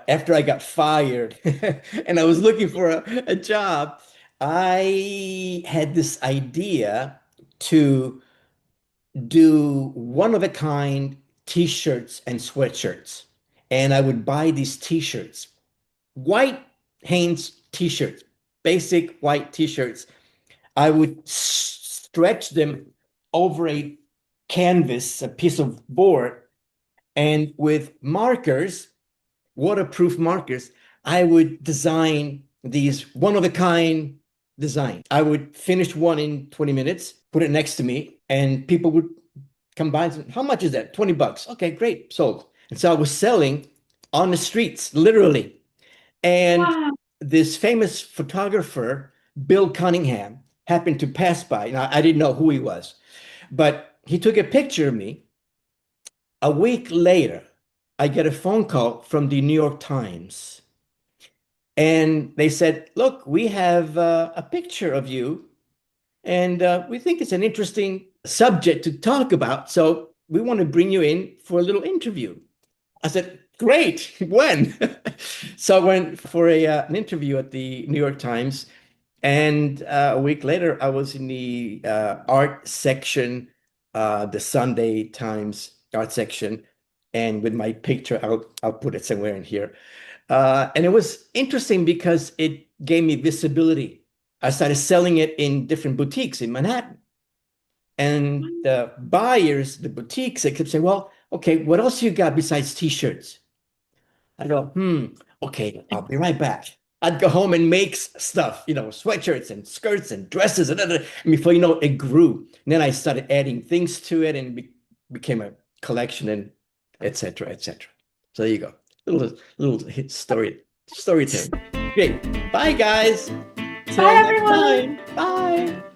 after I got fired and I was looking for a job, I had this idea to do one-of-a-kind t-shirts and sweatshirts. And I would buy these t-shirts, white Hanes t-shirts, basic white t-shirts. I would stretch them over a canvas, a piece of board, and with markers, waterproof markers, I would design these one-of-a-kind design. I would finish one in 20 minutes, put it next to me, and people would come by and say, how much is that? 20 bucks. Okay, great, sold. And so I was selling on the streets, literally. And Wow. this famous photographer, Bill Cunningham, happened to pass by. Now, I didn't know who he was, but he took a picture of me. A week later, I get a phone call from the New York Times. And they said, look, we have a picture of you, and we think it's an interesting subject to talk about. So we want to bring you in for a little interview. I said, great. When? So I went for an interview at the New York Times. And a week later, I was in the art section, the Sunday Times art section. And with my picture, I'll put it somewhere in here. And it was interesting because it gave me visibility. I started selling it in different boutiques in Manhattan. And the buyers, the boutiques, they kept saying, well, okay, what else you got besides t-shirts? I go, okay, I'll be right back. I'd go home and make stuff, sweatshirts and skirts and dresses. And before you know it, it grew. And then I started adding things to it and became a collection and et cetera, et cetera. So there you go. Little hit storytelling. Great. Bye, guys. Till Bye, next everyone. time. Bye.